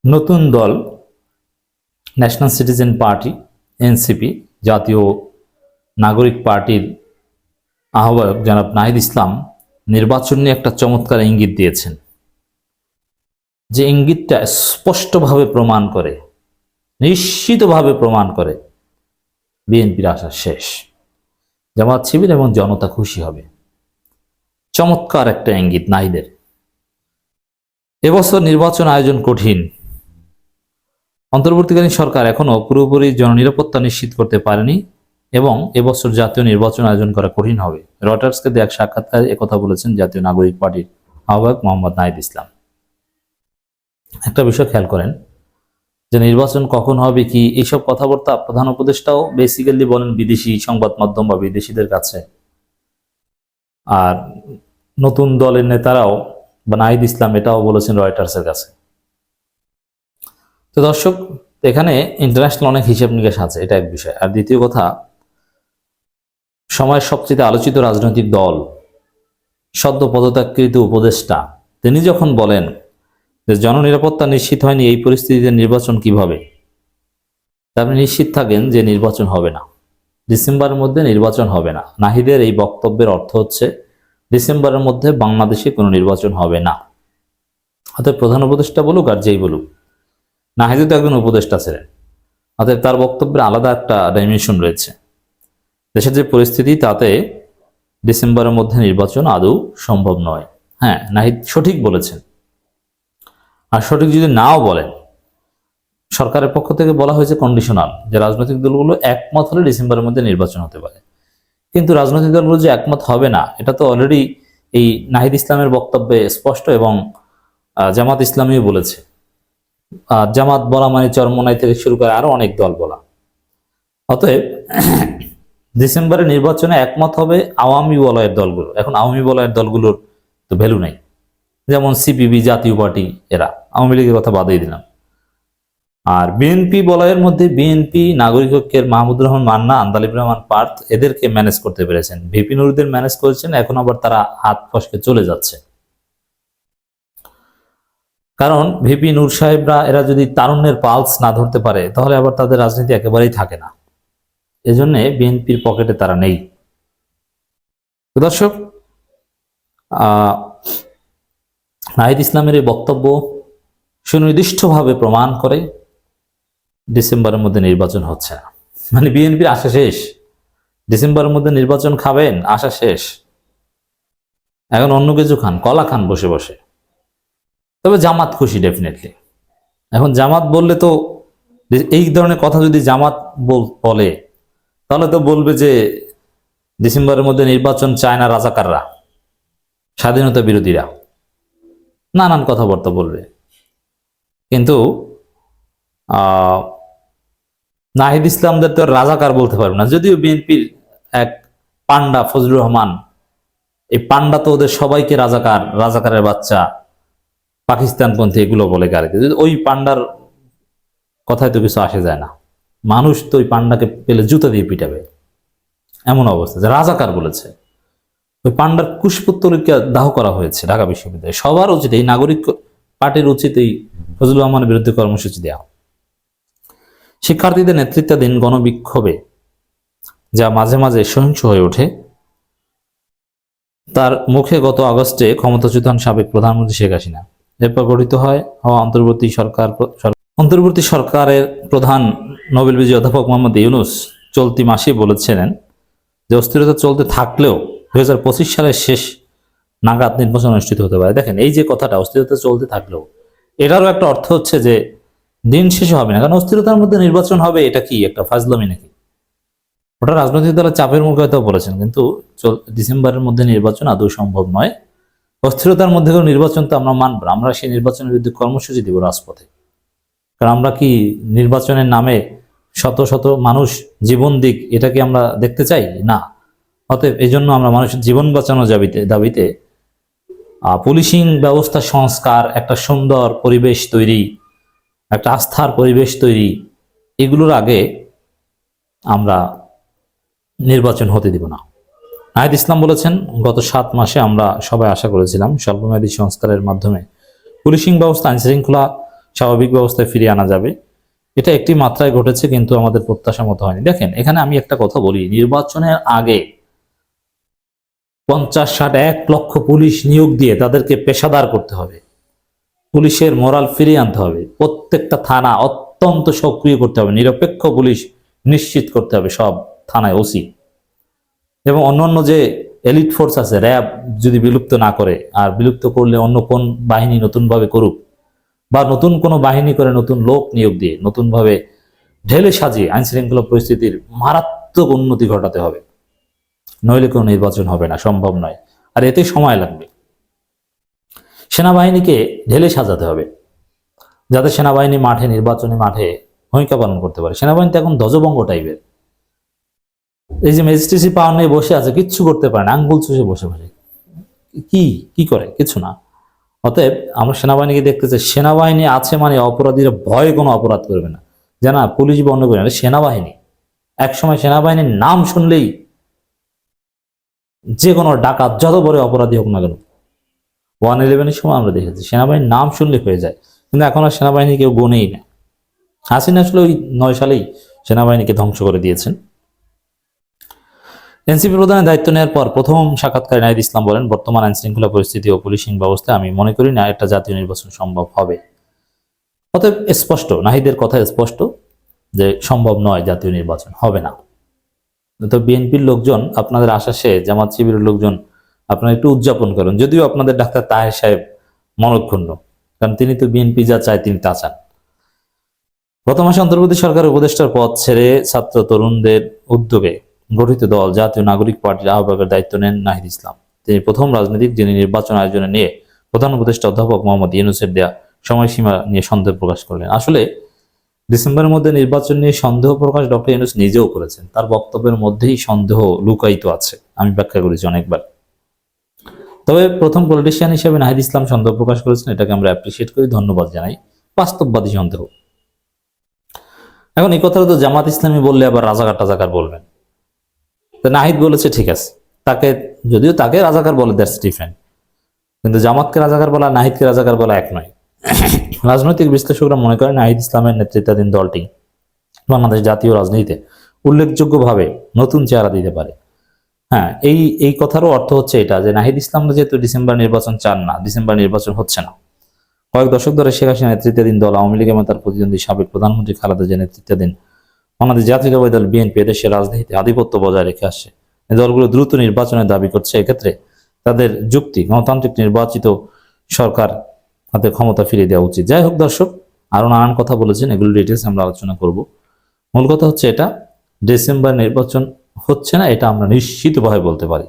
নতুন দল national citizen party NCP জাতীয় নাগরিক পার্টির আহ্বায়ক জনাব নাহিদ ইসলাম নির্বাচন নিয়ে একটা চমৎকার ইঙ্গিত দিয়েছেন, যে ইঙ্গিতটা স্পষ্টভাবে প্রমাণ করে, নিশ্চিতভাবে প্রমাণ করে বিএনপির আশা শেষ, জামাত শিবির এবং জনতা খুশি হবে। চমৎকার একটা ইঙ্গিত নাহিদের। এবছর নির্বাচন আয়োজন কঠিন। অন্তর্বর্তীকালীন সরকার এখনো পুরোপুরি জননিরাপত্তা নিশ্চিত করতে পারেনি এবং এবছর জাতীয় নির্বাচন আয়োজন করা কঠিন হবে। রয়টার্সকে দেয়া এক সাক্ষাৎকারে একথা বলেছেন জাতীয় নাগরিক পার্টির আহ্বায়ক মোহাম্মদ নাহিদ ইসলাম। একটা বিষয় খেয়াল করেন, যে নির্বাচন কখন হবে কি এইসব কথাবার্তা প্রধান উপদেষ্টাও বেসিক্যালি বলেন বিদেশি সংবাদ মাধ্যম বা বিদেশিদের কাছে, আর নতুন দলের নেতারাও বা নাহিদ ইসলাম এটাও বলেছেন রয়টার্সের কাছে। তো দর্শক, এখানে ইন্টারন্যাশনাল অনেক হিসেব নিকেশ আছে, এটা এক বিষয়। আর দ্বিতীয় কথা, সময়ের সবচেয়ে আলোচিত রাজনৈতিক দল সদ্য পদত্যাগকৃত উপদেষ্টা তিনি যখন বলেন যে জননিরাপত্তা নিশ্চিত হয়নি, এই পরিস্থিতিতে নির্বাচন কিভাবে, আপনি নিশ্চিত থাকেন যে নির্বাচন হবে না, ডিসেম্বরের মধ্যে নির্বাচন হবে না। নাহিদের এই বক্তব্যের অর্থ হচ্ছে ডিসেম্বরের মধ্যে বাংলাদেশে কোনো নির্বাচন হবে না। অর্থাৎ প্রধান উপদেষ্টা বলুক আর যেই বলুক, নাহিদ তো একজন উপদেষ্টা ছিলেন, অর্থাৎ তার বক্তব্যের আলাদা একটা ডাইমেনশন রয়েছে। দেশের যে পরিস্থিতি তাতে ডিসেম্বরের মধ্যে নির্বাচন আদৌ সম্ভব নয়। হ্যাঁ, নাহিদ সঠিক বলেছেন। আর সঠিক যদি নাও বলেন, সরকারের পক্ষ থেকে বলা হয়েছে কন্ডিশনাল, যে রাজনৈতিক দলগুলো একমত হলে ডিসেম্বরের মধ্যে নির্বাচন হতে পারে। কিন্তু রাজনৈতিক দলগুলো যে একমত হবে না, এটা তো অলরেডি এই নাহিদ ইসলামের বক্তব্যে স্পষ্ট, এবং জামাত ইসলামীও বলেছে। জামাত বলা মানে চরমোনাই থেকে শুরু করে আরো অনেক দল বলা। অতএব ডিসেম্বরে নির্বাচনে একমত হবে আওয়ামী বলয়ের দলগুলো। এখন আওয়ামী বলয়ের দলগুলোর তো ভ্যালু নাই, যেমন সিপিবি, জাতীয় পার্টি, এরা, আওয়ামী লীগের কথা বাদেই দিলাম। আর বিএনপি বলয়ের মধ্যে বিএনপি, নাগরিক ঐক্যের মাহমুদুর রহমান মান্না, আন্দালিব রহমান পার্থ, এদেরকে ম্যানেজ করতে পেরেছেন। ভিপি নুরুদের ম্যানেজ করেছেন, এখন আবার তারা হাত ফসকে চলে যাচ্ছে। কারণ ভিপি নূর সাহেবরা এরা যদি তারুণ্যের পালস না ধরতে পারে, তাহলে আবার তাদের রাজনীতি একেবারেই থাকে না। এজন্য বিএনপির পকেটে তারা নেই। দর্শক, নাহিদ ইসলামের এই বক্তব্য সুনির্দিষ্টভাবে প্রমাণ করে ডিসেম্বরের মধ্যে নির্বাচন হচ্ছে না। মানে বিএনপির আশা শেষ, ডিসেম্বরের মধ্যে নির্বাচন খাবেন, আশা শেষ। এখন অন্য কিছু খান, কলা খান বসে বসে। তবে জামাত খুশি ডেফিনেটলি। এখন জামাত বললে তো, এই ধরনের কথা যদি জামাত বলে, তাহলে তো বলবে যে ডিসেম্বরের মধ্যে নির্বাচন চায় না রাজাকাররা, স্বাধীনতা বিরোধীরা, নানান কথাবার্তা বলবে। কিন্তু নাহিদ ইসলামদের তো রাজাকার বলতে পারবে না। যদিও বিএনপির এক পান্ডা ফজলুর রহমান, এই পান্ডা তো ওদের সবাইকে রাজাকার, রাজাকারের বাচ্চা, পাকিস্তানপন্থী এগুলো বলে কারকে। ওই পান্ডার কথায় তো কিছু আসে যায় না। মানুষ তো ওই পান্ডাকে পেলে জুতা দিয়ে পিটাবে, এমন অবস্থা যে রাজাকার বলেছে। ওই পান্ডার কুশপুত্তলিকা দাহ করা হয়েছে ঢাকা বিশ্ববিদ্যালয়ে। সবার উচিত, এই নাগরিক পার্টির উচিত এই ফজলুর রহমানের বিরুদ্ধে কর্মসূচি দেওয়া। শিক্ষার্থীদের নেতৃত্বাধীন গণবিক্ষোভে যা মাঝে মাঝে সহিংস হয়ে ওঠে, তার মুখে গত আগস্টে ক্ষমতাচ্যুত হন সাবেক প্রধানমন্ত্রী শেখ হাসিনা। এরপর গঠিত হয় অন্তর্বর্তী সরকারের প্রধান নোবেল বিজয়ী অধ্যাপক মোহাম্মদ ইউনূস চলতি মাসে বলেছিলেন যে অস্থিরতা চলতে থাকলেও 2025 সালের শেষ নাগাদ নির্বাচন অনুষ্ঠিত হতে পারে। দেখেন, এই যে কথাটা, অস্থিরতা চলতে থাকলেও, এটারও একটা অর্থ হচ্ছে যে দিন শেষে হবে না। কারণ অস্থিরতার মধ্যে নির্বাচন হবে, এটা কি একটা ফাজলামি নাকি? ওটা রাজনৈতিক দলের চাপের মুখে হয়তো বলেছেন, কিন্তু ডিসেম্বরের মধ্যে নির্বাচন আদৌ সম্ভব নয়। অস্থিরতার মধ্যে কোনো নির্বাচন তো আমরা মানব না। আমরা সেই নির্বাচনের বিরুদ্ধে কর্মসূচি দিব রাজপথে। কারণ আমরা কি নির্বাচনের নামে শত শত মানুষ জীবন দিক, এটা কি আমরা দেখতে চাই? না। অতএব এই জন্য আমরা মানুষের জীবন বাঁচানো দাবিতে পুলিশিং ব্যবস্থা সংস্কার, একটা সুন্দর পরিবেশ তৈরি, একটা আস্থার পরিবেশ তৈরি, এগুলোর আগে আমরা নির্বাচন হতে দিব না। নাহিদ ইসলাম বলেছেন, গত 7 মাসে আমরা সবাই আশা করেছিলাম স্বল্পমেয়াদী সংস্কারের মাধ্যমে পুলিশিং ব্যবস্থা, আইনশৃঙ্খলা স্বাভাবিক ব্যবস্থায় ফিরিয়ে আনা যাবে। এটা একটি মাত্রায় ঘটেছে, কিন্তু আমাদের প্রত্যাশা মতো হয়নি। দেখেন, এখানে আমি একটা কথা বলি, নির্বাচনের আগে 50-60-1 লক্ষ পুলিশ নিয়োগ দিয়ে তাদেরকে পেশাদার করতে হবে, পুলিশের মোরাল ফিরিয়ে আনতে হবে, প্রত্যেকটা থানা অত্যন্ত সক্রিয় করতে হবে, নিরপেক্ষ পুলিশ নিশ্চিত করতে হবে সব থানায় ওসি, এবং অন্যান্য যে এলিট ফোর্স আছে র্যাব যদি বিলুপ্ত না করে, আর বিলুপ্ত করলে অন্য কোন বাহিনী নতুনভাবে করুক, বা নতুন কোনো বাহিনী করে নতুন লোক নিয়োগ দিয়ে নতুনভাবে ঢেলে সাজিয়ে আইন শৃঙ্খলা পরিস্থিতির মারাত্মক উন্নতি ঘটাতে হবে। নইলে কোনো নির্বাচন হবে না, সম্ভব নয়, আর এতে সময় লাগবে। সেনাবাহিনীকে ঢেলে সাজাতে হবে, যাতে সেনাবাহিনী মাঠে, নির্বাচনী মাঠে ভূমিকা পালন করতে পারে। সেনাবাহিনী তো এখন ধ্বজভঙ্গ টাইপের, এই যে ম্যাজিস্ট্রেসি পাওয়ার নিয়ে বসে আছে, কিচ্ছু করতে পারে না, আঙ্গুল চুষে বসে বসে কি কি করে, কিছু না। অতএব আমরা সেনাবাহিনীকে দেখতে চাই, সেনাবাহিনী আছে মানে অপরাধীরা ভয়ে কোনো অপরাধ করবে না, জানা পুলিশ বন্ধ করে না, সেনাবাহিনী। একসময় সেনাবাহিনীর নাম শুনলেই যে কোনো ডাকাত যত বড় অপরাধী হোক না কেন, 111-এর সময় আমরা দেখেছি সেনাবাহিনীর নাম শুনলে হয়ে যায়, কিন্তু এখন আর সেনাবাহিনী কেউ গোনেই না। হাসিনা আসলে ওই 9 সালেই সেনাবাহিনীকে ধ্বংস করে দিয়েছেন। এনসিপি প্রধানের দায়িত্ব নেওয়ার পর প্রথম সাক্ষাৎকারে নাহিদ ইসলাম বলেন, বর্তমান আইন শৃঙ্খলা পরিস্থিতি ও পুলিশিং ব্যবস্থায় আমি মনে করি না একটা জাতীয় নির্বাচন সম্ভব হবে। অতএব স্পষ্ট, নাহিদের কথা স্পষ্ট যে সম্ভব নয়, জাতীয় নির্বাচন হবে না। তো বিএনপির লোকজন আপনাদের আশ্বাসে, জামাত শিবিরের লোকজন আপনারা একটু উদযাপন করেন, যদিও আপনাদের ডাক্তার তাহের সাহেব মনক্ষুণ্ণ, কারণ তিনি তো বিএনপি যা চায় তিনি তা চান। গত মাসে অন্তর্বর্তী সরকারের উপদেষ্টার পদ ছেড়ে ছাত্র তরুণদের উদ্যোগে গঠিত দল জাতীয় নাগরিক পার্টির আহ্বায়কের দায়িত্ব নেন নাহিদ ইসলাম। তিনি প্রথম রাজনীতিক যিনি নির্বাচন আয়োজনে নিয়ে প্রধান উপদেষ্টা অধ্যাপক মোহাম্মদ ইউনূসের দেয়া সময়সীমা নিয়ে সন্দেহ প্রকাশ করলেন। আসলে ডিসেম্বরের মধ্যে নির্বাচন নিয়ে সন্দেহ প্রকাশ ডক্টর ইউনূস নিজেও করেছেন, তার বক্তব্যের মধ্যেই সন্দেহ লুকায়িত আছে, আমি ব্যাখ্যা করেছি অনেকবার। তবে প্রথম পলিটিশিয়ান হিসেবে নাহিদ ইসলাম সন্দেহ প্রকাশ করেছেন, এটাকে আমরা অ্যাপ্রিসিয়েট করি, ধন্যবাদ জানাই। বাস্তববাদী সন্দেহ। এখন এই কথাটা তো জামাত ইসলামী বললে আবার রাজাকার টাজাকার বলবেন, তো নাহিদ বলেছে ঠিক আছে, তাকে যদিও তাকে রাজাকার বলে, দ্যাটস ডিফারেন্ট, কিন্তু জামাতকে রাজাকার বলা, নাহিদকে রাজাকার বলা এক নয়। রাজনৈতিক বিশ্লেষকরা মনে করেন নাহিদ ইসলামের নেতৃত্বাধীন দলটি বাংলাদেশ জাতীয় রাজনীতিতে উল্লেখযোগ্যভাবে নতুন চেহারা দিতে পারে। হ্যাঁ, এই কথারও অর্থ হচ্ছে এটা যে নাহিদ ইসলামরা যেহেতু ডিসেম্বর নির্বাচন চান না, ডিসেম্বর নির্বাচন হচ্ছে না, কয়েক দশক ধরে শেখ হাসিনা নেতৃত্বাধীন দল আওয়ামী লীগ এবং তার প্রতিদ্বন্দ্বী সাবেক প্রধানমন্ত্রী খালেদা জিয়া নেতৃত্বাধীন বাংলাদেশ জাতীয়তাবাদী দল বিএনপি দেশের রাজনীতিতে আধিপত্য বজায় রেখে আসছে। এই দলগুলো দ্রুত নির্বাচনের দাবি করছে। এক্ষেত্রে তাদের যুক্তি, গণতান্ত্রিক নির্বাচিত সরকার হাতে ক্ষমতা ফিরিয়ে দেওয়া উচিত। যাই হোক দর্শক, আরো নানান কথা বলেছেন, এগুলো ডিটেলস আমরা আলোচনা করব। মূল কথা হচ্ছে এটা, ডিসেম্বর নির্বাচন হচ্ছে না, এটা আমরা নিশ্চিতভাবে বলতে পারি।